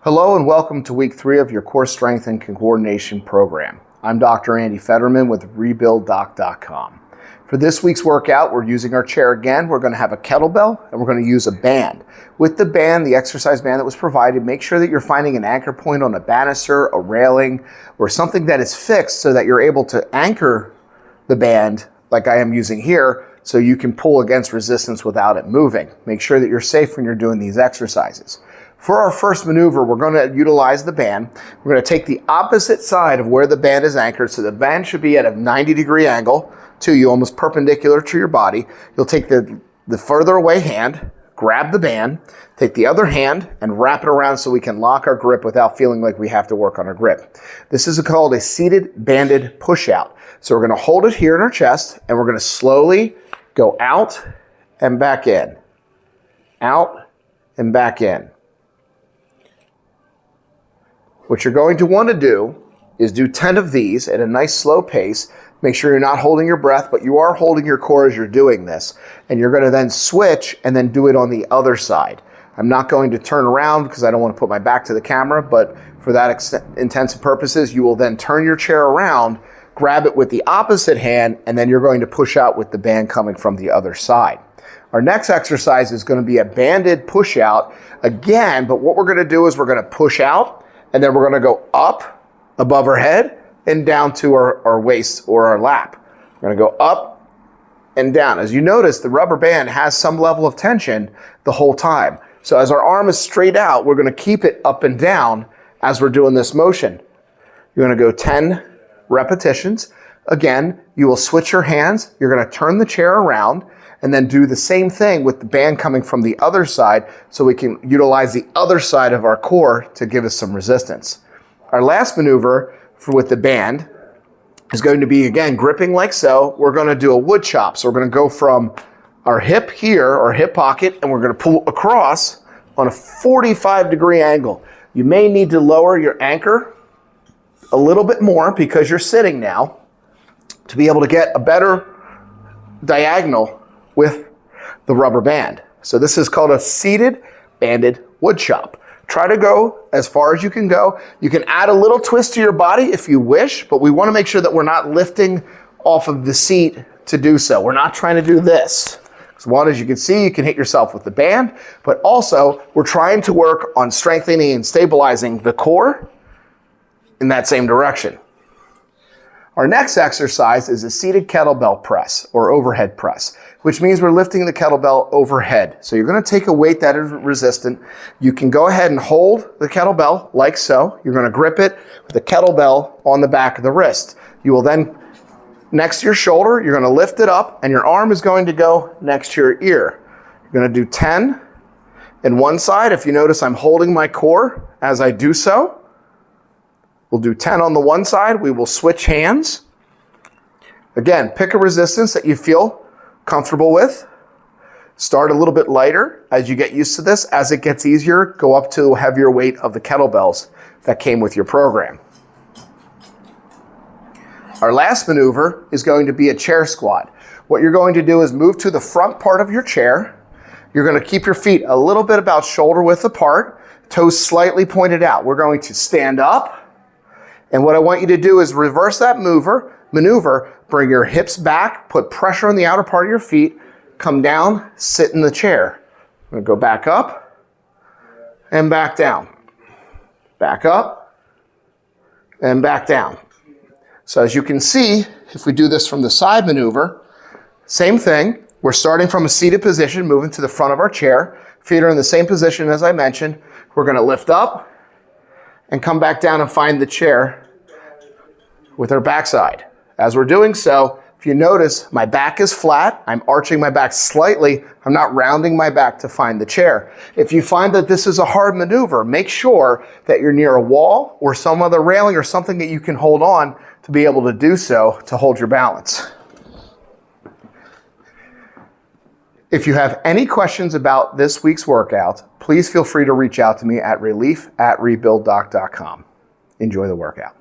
Hello and welcome to week 3 of your core strength and coordination program. I'm Dr. Andy Federman with RebuildDoc.com. For this week's workout, we're using our chair again. We're going to have a kettlebell and we're going to use a band. With the band, the exercise band that was provided, make sure that you're finding an anchor point on a banister, a railing, or something that is fixed so that you're able to anchor the band like I am using here so you can pull against resistance without it moving. Make sure that you're safe when you're doing these exercises. For our first maneuver, we're going to utilize the band. We're going to take the opposite side of where the band is anchored. So the band should be at a 90-degree angle to you, almost perpendicular to your body. You'll take the further away hand, grab the band, take the other hand and wrap it around so we can lock our grip without feeling like we have to work on our grip. This is called a seated banded push out. So we're going to hold it here in our chest and we're going to slowly go out and back in, out and back in. What you're going to want to do is do 10 of these at a nice slow pace. Make sure you're not holding your breath, but you are holding your core as you're doing this. And you're going to then switch and then do it on the other side. I'm not going to turn around because I don't want to put my back to the camera, but for that intents and purposes, you will then turn your chair around, grab it with the opposite hand, and then you're going to push out with the band coming from the other side. Our next exercise is going to be a banded push out again, but what we're going to do is we're going to push out, and then we're going to go up above our head and down to our waist or our lap. We're going to go up and down. As you notice, the rubber band has some level of tension the whole time. So as our arm is straight out, we're going to keep it up and down as we're doing this motion. You're going to go 10 repetitions. Again, you will switch your hands. You're going to turn the chair around and then do the same thing with the band coming from the other side so we can utilize the other side of our core to give us some resistance. Our last maneuver with the band is going to be, again, gripping like so. We're going to do a wood chop. So we're going to go from our hip here, our hip pocket, and we're going to pull across on a 45-degree angle. You may need to lower your anchor a little bit more because you're sitting now to be able to get a better diagonal with the rubber band. So this is called a seated banded wood chop. Try to go as far as you can go. You can add a little twist to your body if you wish, but we want to make sure that we're not lifting off of the seat to do so. We're not trying to do this. Because one, as you can see, you can hit yourself with the band, but also we're trying to work on strengthening and stabilizing the core in that same direction. Our next exercise is a seated kettlebell press or overhead press, which means we're lifting the kettlebell overhead. So you're going to take a weight that is resistant. You can go ahead and hold the kettlebell like so. You're going to grip it with the kettlebell on the back of the wrist. You will then, next to your shoulder, you're going to lift it up and your arm is going to go next to your ear. You're going to do 10 in one side. If you notice, I'm holding my core as I do so. We'll do 10 on the one side. We will switch hands. Again, pick a resistance that you feel comfortable with. Start a little bit lighter as you get used to this. As it gets easier, go up to a heavier weight of the kettlebells that came with your program. Our last maneuver is going to be a chair squat. What you're going to do is move to the front part of your chair. You're going to keep your feet a little bit about shoulder width apart, toes slightly pointed out. We're going to stand up. And what I want you to do is reverse that maneuver, bring your hips back, put pressure on the outer part of your feet, come down, sit in the chair. I'm going to go back up and back down. Back up and back down. So as you can see, if we do this from the side maneuver, same thing. We're starting from a seated position, moving to the front of our chair. Feet are in the same position as I mentioned. We're going to lift up and come back down and find the chair with our backside. As we're doing so, if you notice, my back is flat. I'm arching my back slightly. I'm not rounding my back to find the chair. If you find that this is a hard maneuver, make sure that you're near a wall or some other railing or something that you can hold on to be able to do so to hold your balance. If you have any questions about this week's workout, please feel free to reach out to me at relief@rebuilddoc.com. Enjoy the workout.